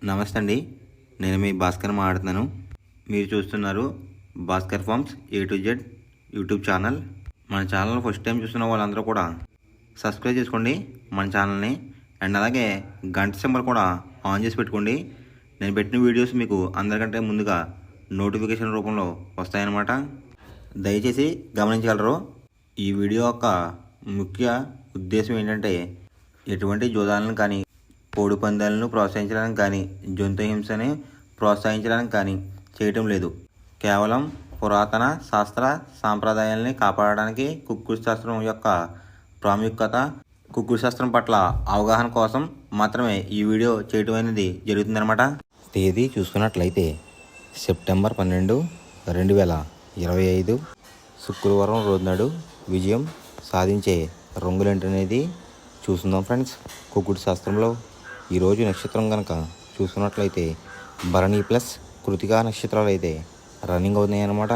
నమస్తే అండి. నేను మీ భాస్కర్ మాట్లాడుతున్నాను. మీరు చూస్తున్నారు Bhaskar farms A to Z YouTube channel. మన ఛానల్ ఫస్ట్ టైం చూస్తున్న వాళ్ళందరూ కూడా సబ్స్క్రైబ్ చేసుకోండి మన ఛానల్ని. అండ్ అలాగే గంట సింబల్ కూడా ఆన్ చేసి పెట్టుకోండి. నేను పెట్టిన వీడియోస్ మీకు అందరికంటే ముందుగా నోటిఫికేషన్ రూపంలో వస్తాయన్నమాట. దయచేసి గమనించగలరు. ఈ వీడియో యొక్క ముఖ్య ఉద్దేశం ఏంటంటే ఎటువంటి జోదాలను కానీ కోడి పందాలను ప్రోత్సహించడానికి కానీ జంతు హింసని ప్రోత్సహించడానికి కానీ చేయటం లేదు. కేవలం పురాతన శాస్త్ర సాంప్రదాయాల్ని కాపాడడానికి కుక్కుడు శాస్త్రం యొక్క ప్రాముఖ్యత, కుక్కుడు శాస్త్రం పట్ల అవగాహన కోసం మాత్రమే ఈ వీడియో చేయటం అనేది జరుగుతుందన్నమాట. తేదీ చూసుకున్నట్లయితే సెప్టెంబర్ 12, 2025 శుక్రవారం రోజునాడు విజయం సాధించే రంగులేంటనేది చూస్తున్నాం ఫ్రెండ్స్. కుక్కుడు శాస్త్రంలో ఈరోజు నక్షత్రం కనుక చూసుకున్నట్లయితే భరణి ప్లస్ కృతికా నక్షత్రాలు అయితే రన్నింగ్ అవుతున్నాయి అన్నమాట.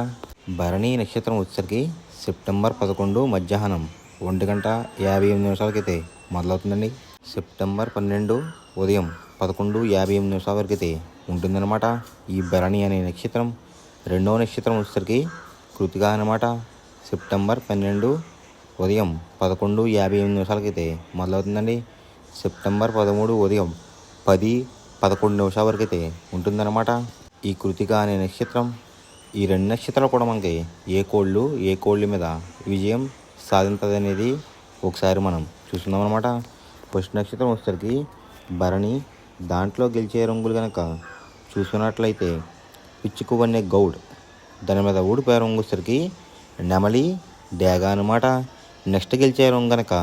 భరణి నక్షత్రం వచ్చేసరికి సెప్టెంబర్ 11 మధ్యాహ్నం 1:58 అయితే మొదలవుతుందండి. సెప్టెంబర్ 12 ఉదయం 11:58 వరకు అయితే ఉంటుందన్నమాట. ఈ భరణి అనే నక్షత్రం. రెండవ నక్షత్రం వచ్చేసరికి కృతిక అన్నమాట. సెప్టెంబర్ 12 ఉదయం 11:58 అయితే మొదలవుతుందండి. సెప్టెంబర్ 13 ఉదయం 10:11 వరకు అయితే ఉంటుందన్నమాట ఈ కృతిక అనే నక్షత్రం. ఈ రెండు నక్షత్రాలు కూడా మనకి ఏ కోళ్ళు మీద విజయం సాధించదు అనేది ఒకసారి మనం చూస్తున్నాం అనమాట. ఫస్ట్ నక్షత్రం వచ్చేసరికి భరణి. దాంట్లో గెలిచే రంగులు కనుక చూసుకున్నట్లయితే పిచ్చుకువన్నే గౌడ్. దాని మీద ఊడిపోయే రంగు వచ్చేసరికి నెమలి డేగ అనమాట. నెక్స్ట్ గెలిచే రంగు కనుక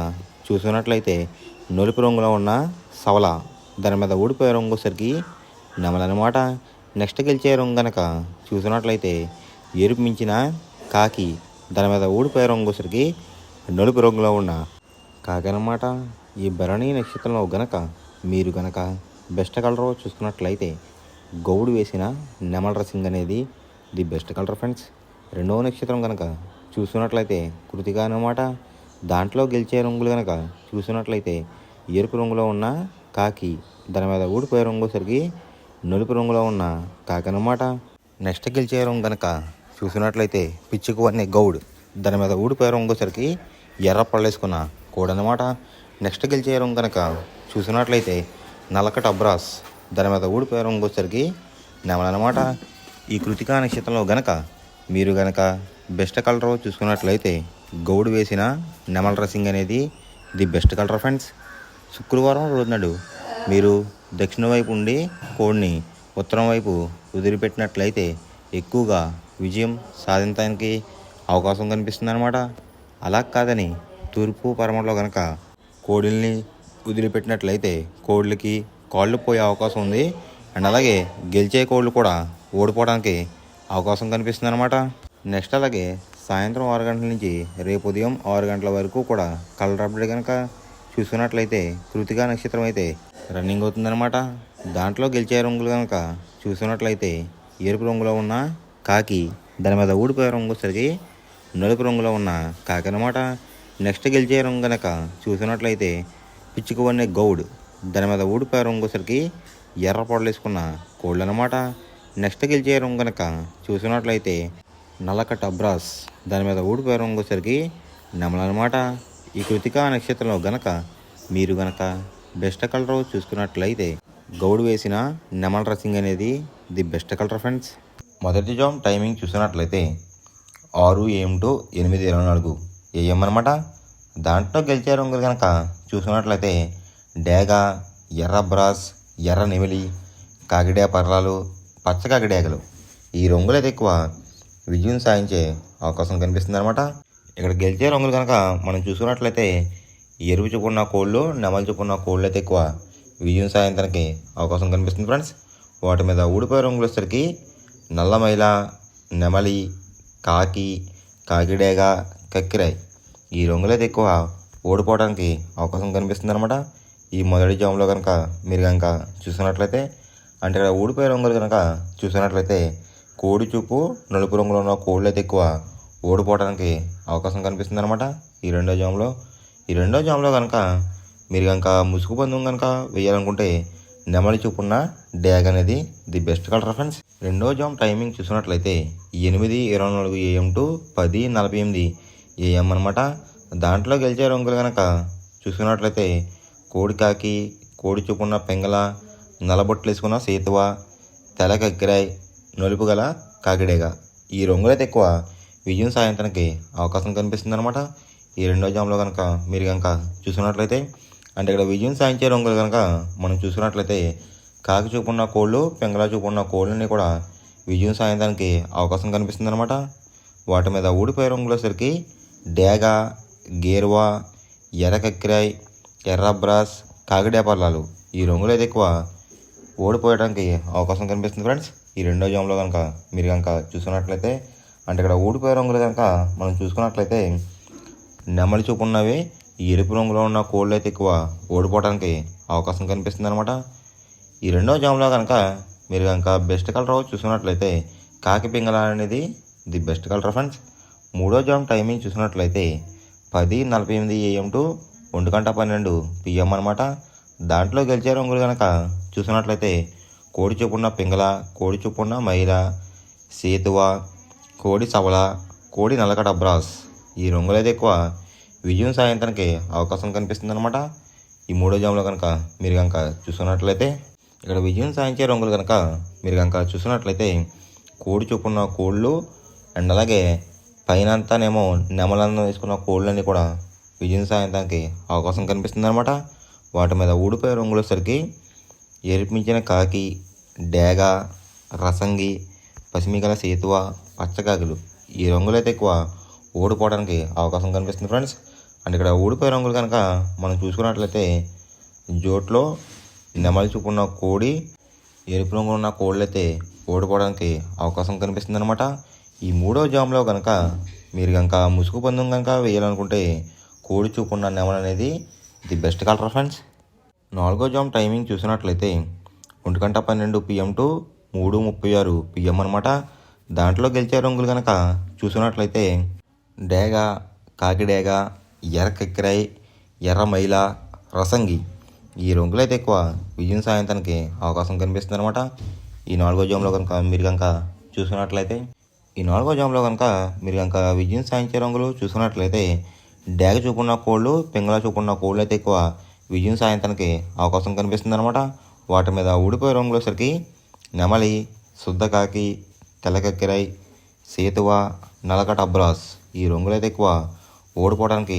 చూసుకున్నట్లయితే నలుపు రంగులో ఉన్న సవల. దాని మీద ఊడిపోయే రంగు వచ్చేసరికి నెమలి అనమాట. నెక్స్ట్ గెలిచే రంగు కనుక చూసుకున్నట్లయితే ఎరుపు మించిన కాకి. దాని మీద ఊడిపోయే రంగు వచ్చేసరికి నలుపు రంగులో ఉన్న కాకి అనమాట. ఈ భరణి నక్షత్రంలో గనక మీరు గనక బెస్ట్ కలర్ చూసుకున్నట్లయితే గౌడు వేసిన నెమల రసింగ్ అనేది ది బెస్ట్ కలర్ ఫ్రెండ్స్. రెండవ నక్షత్రం కనుక చూసుకున్నట్లయితే కృతిక అన్నమాట. దాంట్లో గెలిచే రంగులు కనుక చూసుకున్నట్లయితే ఎరుపు రంగులో ఉన్న కాకి. దాని మీద ఊడిపోయే రంగు వచ్చేసరికి నలుపు రంగులో ఉన్న కాకి అన్నమాట. నెక్స్ట్ గెలిచే రంగు కనుక చూసుకున్నట్లయితే పిచ్చుకువన్నే గౌడ్. దాని మీద ఊడిపోయే రంగు వచ్చేసరికి ఎర్ర పళ్ళేసుకున్న కోడి అన్నమాట. నెక్స్ట్ గెలిచే రంగు కనుక చూసుకున్నట్లయితే నల్లకట అబ్రాస్. దాని మీద ఊడిపోయే రంగు వచ్చేసరికి నెమలి అనమాట. ఈ కృతికా నక్షత్రంలో గనక మీరు గనక బెస్ట్ కలర్ చూసుకున్నట్లయితే గౌడు వేసిన నెమల రసింగ్ అనేది ది బెస్ట్ కలర్ ఫ్రెండ్స్. శుక్రవారం రోజునాడు మీరు దక్షిణ వైపు ఉండి కోడిని ఉత్తరం వైపు వదిలిపెట్టినట్లయితే ఎక్కువగా విజయం సాధించడానికి అవకాశం కనిపిస్తుంది అనమాట. అలా కాదని తూర్పు పరమలో కనుక కోడిల్ని వదిలిపెట్టినట్లయితే కోళ్ళకి కాళ్ళు పోయే అవకాశం ఉంది. అండ్ అలాగే గెలిచే కోళ్ళు కూడా ఓడిపోవడానికి అవకాశం కనిపిస్తుంది అనమాట. నెక్స్ట్ అలాగే సాయంత్రం 6 గంటల నుంచి రేపు ఉదయం 6 గంటల వరకు కూడా కలర్ అప్డేట్ కనుక చూసుకున్నట్లయితే కృతికా నక్షత్రం అయితే రన్నింగ్ అవుతుందన్నమాట. దాంట్లో గెలిచే రంగులు కనుక చూసుకున్నట్లయితే ఎరుపు రంగులో ఉన్న కాకి. దాని మీద ఊడిపోయే రంగు వచ్చేసరికి నలుపు రంగులో ఉన్న కాకి అనమాట. నెక్స్ట్ గెలిచే రంగు కనుక చూసుకున్నట్లయితే పిచ్చుకువన్నే గౌడ్. దాని మీద ఊడిపోయే రంగు వచ్చేసరికి ఎర్ర పొడలు వేసుకున్న కోళ్ళు అనమాట. నెక్స్ట్ గెలిచే రంగు కనుక చూసుకున్నట్లయితే నల్లకట్ట అబ్రాస్. దాని మీద ఊడిపోయే రంగు వచ్చేసరికి నెమలి అనమాట. ఈ కృతికా నక్షత్రంలో గనక మీరు గనక బెస్ట్ కలర్ చూసుకున్నట్లయితే గౌడు వేసిన నెమల రసింగ్ అనేది ది బెస్ట్ కలర్ ఫ్రెండ్స్. మొదటి జామ్ టైమింగ్ చూసుకున్నట్లయితే 6 AM to 8:24 AM అనమాట. దాంట్లో గెలిచే రంగులు కనుక చూసుకున్నట్లయితే డేగ, ఎర్ర బ్రాస్, ఎర్ర నెమిలి, కాకిడే పర్రాలు, పచ్చ కాకిడేగలు. ఈ రంగులు అయితే ఎక్కువ విజయం సాధించే అవకాశం కనిపిస్తుంది అనమాట. ఇక్కడ గెలిచే రంగులు కనుక మనం చూసుకున్నట్లయితే ఎరుపు చూపున్న కోళ్ళు, నెమలి చూపున్న కోళ్ళు అయితే ఎక్కువ విజయం సాధించడానికి అవకాశం కనిపిస్తుంది ఫ్రెండ్స్. వాటి మీద ఊడిపోయే రంగులు వచ్చేసరికి నల్లమైల, నెమలి, కాకి, కాకిడేగ, కక్కిరాయ్. ఈ రంగులు అయితే ఎక్కువ ఓడిపోవడానికి అవకాశం కనిపిస్తుంది అనమాట. ఈ మొదటి జామ్లో కనుక మీరు కనుక చూసుకున్నట్లయితే అంటే ఇక్కడ ఊడిపోయే రంగులు కనుక చూసుకున్నట్లయితే కోడి చూపు నలుపు రంగులో ఉన్న కోళ్ళు అయితే ఎక్కువ ఓడిపోవడానికి అవకాశం కనిపిస్తుంది అనమాట ఈ రెండో జామ్లో. ఈ రెండో జామ్లో కనుక మీరు కనుక ముసుగు పందెం కనుక వేయాలనుకుంటే నెమలి చూపున్న డ్యాగ్ అనేది ది బెస్ట్ కలర్ ఫ్రెండ్స్. రెండో జామ్ టైమింగ్ చూసినట్లయితే 8:24 AM టు 10:48 AM అనమాట. దాంట్లో గెలిచే రంగులు కనుక చూసుకున్నట్లయితే కోడి కాకి, కోడి చూపున్న పెంగళ, నల్లబొట్లు వేసుకున్న సేతువ, తెల కక్కిరాయ్, నలుపు గల కాకిడేగ. ఈ రంగులైతే ఎక్కువ విజయం సాధించడానికి అవకాశం కనిపిస్తుంది అనమాట. ఈ రెండో జామ్లో కనుక మీరు కనుక చూసుకున్నట్లయితే అంటే ఇక్కడ విజయం సాధించే రంగులు కనుక మనం చూసుకున్నట్లయితే కాకి చూపున్న కోళ్ళు, పెంగళ చూపున్న కోళ్ళని కూడా విజయం సాధించడానికి అవకాశం కనిపిస్తుంది అనమాట. వాటి మీద ఊడిపోయే రంగులు వచ్చేసరికి డేగ, గేర్వా, ఎర్ర కక్కిరాయ్, ఎర్ర బ్రాస్, కాకిడేపర్లాలు. ఈ రంగులు అయితే ఎక్కువ ఓడిపోయడానికి అవకాశం కనిపిస్తుంది ఫ్రెండ్స్. ఈ రెండో జామ్లో కనుక మీరు కనుక చూసుకున్నట్లయితే అంటే ఇక్కడ ఓడిపోయే రంగులు కనుక మనం చూసుకున్నట్లయితే నెమలి చూపున్నవి ఎరుపు రంగులో ఉన్న కోళ్ళు అయితే ఎక్కువ ఓడిపోవడానికి అవకాశం కనిపిస్తుంది అనమాట. ఈ రెండో జామ్లో కనుక మీరు కనుక బెస్ట్ కలర్ చూసుకున్నట్లయితే కాకి పింగళ అనేది ది బెస్ట్ కలర్ ఫ్రెండ్స్. మూడో జామ్ టైమింగ్ చూసినట్లయితే 10:48 AM టు 1:12 PM అనమాట. దాంట్లో గెలిచే రంగులు కనుక చూసినట్లయితే కోడి చూపున్న పింగళ, కోడి చూపున్న మైల, సేతువ, కోడి సవల, కోడి నల్లకడ బ్రాస్. ఈ రంగులు అయితే ఎక్కువ విజయం సాధించడానికి అవకాశం కనిపిస్తుంది అనమాట. ఈ మూడో జామ్లో కనుక మీరు కనుక చూసుకున్నట్లయితే ఇక్కడ విజయం సాధించే రంగులు కనుక మీరు కనుక చూసినట్లయితే కోడి చూపున్న కోళ్ళు అండ్ అలాగే పైన అంతానేమో నెమలను వేసుకున్న కోళ్ళని కూడా విజయం సాధించడానికి అవకాశం కనిపిస్తుంది అనమాట. వాటి మీద ఊడిపోయే రంగులు వచ్చేసరికి ఎరిపించిన కాకి, డేగ, రసంగి, పసిమిగల సేతువ, పచ్చకాకులు. ఈ రంగులు అయితే ఎక్కువ ఓడిపోవడానికి అవకాశం కనిపిస్తుంది ఫ్రెండ్స్. అంటే ఇక్కడ ఊడిపోయే రంగులు కనుక మనం చూసుకున్నట్లయితే జోట్లో నెమలి చూపున్న కోడి, ఎరుపు రంగులో ఉన్న కోళ్ళు అయితే ఓడిపోవడానికి అవకాశం కనిపిస్తుంది అనమాట. ఈ మూడో జామ్లో కనుక మీరు కనుక ముసుగు పందెం కనుక వేయాలనుకుంటే కోడి చూపున్న నెమలి అనేది ది బెస్ట్ కలర్ ఫ్రెండ్స్. నాలుగో జామ్ టైమింగ్ చూసినట్లయితే 1:12 PM టు 3:36 PM అనమాట. దాంట్లో గెలిచే రంగులు కనుక చూసినట్లయితే డేగ, కాకిడేగ, ఎర్ర కక్కిరాయ్, ఎర్ర మైల, రసంగి. ఈ రంగులు అయితే ఎక్కువ విజయం సాధించడానికి అవకాశం కనిపిస్తుంది అనమాట. ఈ నాలుగో జామ్లో కనుక మీరు కనుక చూసుకున్నట్లయితే విజయం సాధించే రంగులు చూసుకున్నట్లయితే డేగ చూపున్న కోళ్ళు, పింగళ చూపున్న కోళ్ళు అయితే ఎక్కువ విజయం సాధించడానికి అవకాశం కనిపిస్తుంది అనమాట. వాటి మీద ఊడిపోయే రంగులు వచ్చేసరికి నెమలి, శుద్ధకాకి, తెల్లకక్కిరాయ్, సేతువ, నల్లకట అబ్రాస్. ఈ రంగులు అయితే ఎక్కువ ఓడిపోవడానికి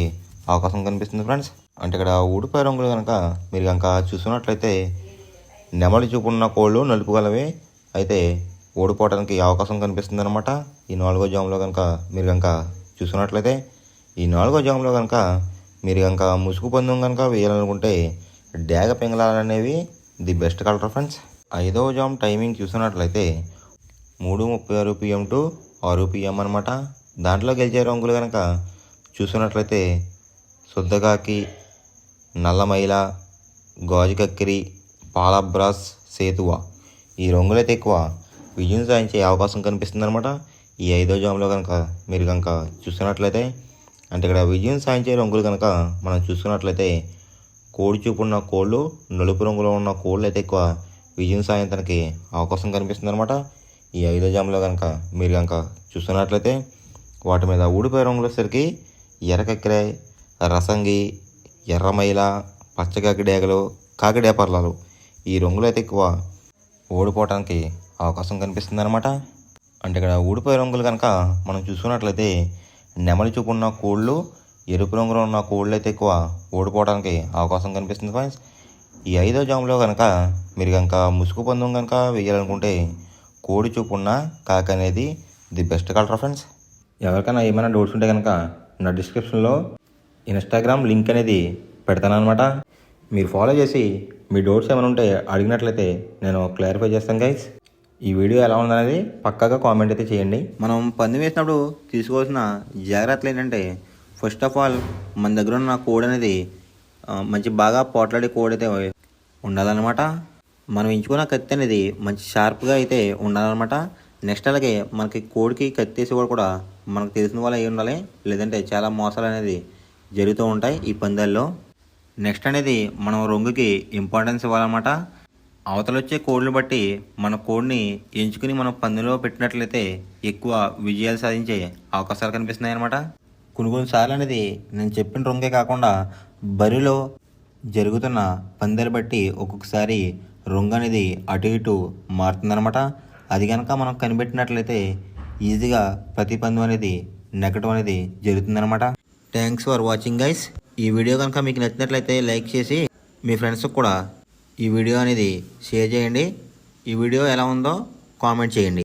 అవకాశం కనిపిస్తుంది ఫ్రెండ్స్. అంటే ఇక్కడ ఊడిపోయే రంగులు కనుక మీరు కనుక చూసుకున్నట్లయితే నెమలి చూపున్న కోళ్ళు నలుపు గలవి అయితే ఓడిపోవడానికి అవకాశం కనిపిస్తుంది అనమాట. ఈ నాలుగో జామ్లో కనుక మీరు కనుక చూసుకున్నట్లయితే ఈ నాలుగో జామ్లో కనుక మీరు కనుక ముసుగు పందెం కనుక వేయాలనుకుంటే డేగ పింగళాలు అనేవి ది బెస్ట్ కలర్ ఫ్రెండ్స్. ఐదవ జామ్ టైమింగ్ చూసినట్లయితే 3:36 PM టు 6 PM అనమాట. దాంట్లో గెలిచే రంగులు కనుక చూసుకున్నట్లయితే శుద్ధకాకి, నల్లమైల, గాజు కక్కిరి, పాలబ్రాస్, సేతువ. ఈ రంగులైతే ఎక్కువ విజయం సాధించే అవకాశం కనిపిస్తుంది అనమాట. ఈ ఐదో జామ్లో కనుక మీరు కనుక చూసుకున్నట్లయితే అంటే ఇక్కడ విజయం సాధించే రంగులు కనుక మనం చూసుకున్నట్లయితే కోడి చూపున్న కోళ్ళు, నలుపు రంగులో ఉన్న కోళ్ళు అయితే ఎక్కువ విజయం సాధించడానికి అవకాశం కనిపిస్తుంది అనమాట. ఈ ఐదో జామ్లో కనుక మీరు కనుక చూసుకున్నట్లయితే వాటి మీద ఊడిపోయే రంగులు వచ్చేసరికి ఎర్ర కక్కిరాయ్, రసంగి, ఎర్రమైల, పచ్చకాకిడేగలు, కాకిడేపర్లాలు. ఈ రంగులు అయితే ఎక్కువ ఓడిపోవడానికి అవకాశం కనిపిస్తుంది అనమాట. అంటే ఇక్కడ ఊడిపోయే రంగులు కనుక మనం చూసుకున్నట్లయితే నెమలి చూపున్న కోళ్ళు, ఎరుపు రంగులో ఉన్న కోళ్ళు అయితే ఎక్కువ ఓడిపోవడానికి అవకాశం కనిపిస్తుంది ఫ్రెండ్స్. ఈ ఐదో జామ్లో కనుక మీరు కనుక ముసుగు పందెం కనుక వేయాలనుకుంటే కోడి చూపున్న కాకి అనేది ది బెస్ట్ కలర్ ఫ్రెండ్స్. ఎవరికైనా ఏమైనా డౌట్స్ ఉంటే కనుక నా డిస్క్రిప్షన్లో ఇన్స్టాగ్రామ్ లింక్ అనేది పెడతాను అనమాట. మీరు ఫాలో చేసి మీ డౌట్స్ ఏమైనా ఉంటే అడిగినట్లయితే నేను క్లారిఫై చేస్తాను గైస్. ఈ వీడియో ఎలా ఉందనేది పక్కాగా కామెంట్ అయితే చేయండి. మనం పందెం వేసినప్పుడు తీసుకోవాల్సిన జాగ్రత్తలు ఏంటంటే ఫస్ట్ ఆఫ్ ఆల్ మన దగ్గర ఉన్న కోడ్ అనేది మంచి బాగా పోట్లాడే కోడ్ అయితే ఉండాలన్నమాట. మనం ఎంచుకున్న కత్తి అనేది మంచి షార్ప్గా అయితే ఉండాలన్నమాట. నెక్స్ట్ అలాగే మనకి కోడికి కత్తి వేసేవాడు కూడా మనకు తెలిసిన వాళ్ళు అయి ఉండాలి, లేదంటే చాలా మోసాలు అనేది జరుగుతూ ఉంటాయి ఈ పందాల్లో. నెక్స్ట్ అనేది మనం రంగుకి ఇంపార్టెన్స్ ఇవ్వాలన్నమాట. అవతల వచ్చే కోడ్ని బట్టి మన కోడ్ని ఎంచుకుని మనం పందెంలో పెట్టినట్లయితే ఎక్కువ విజయాలు సాధించే అవకాశాలు కనిపిస్తున్నాయి అన్నమాట. కొన్నిసార్లు అనేది నేను చెప్పిన రొంగే కాకుండా బరిలో జరుగుతున్న పందాలు బట్టి ఒక్కొక్కసారి రొంగ అనేది అటు ఇటు మారుతుందన్నమాట. అది కనుక మనం కనిపెట్టినట్లయితే ఈజీగా ప్రతి పందెం అనేది నెగ్గడం అనేది జరుగుతుందన్నమాట. Thanks for watching guys. ఈ వీడియో కనుక మీకు నచ్చినట్లయితే లైక్ చేసి మీ ఫ్రెండ్స్కి కూడా ఈ వీడియో అనేది షేర్ చేయండి. ఈ వీడియో ఎలా ఉందో కామెంట్ చేయండి.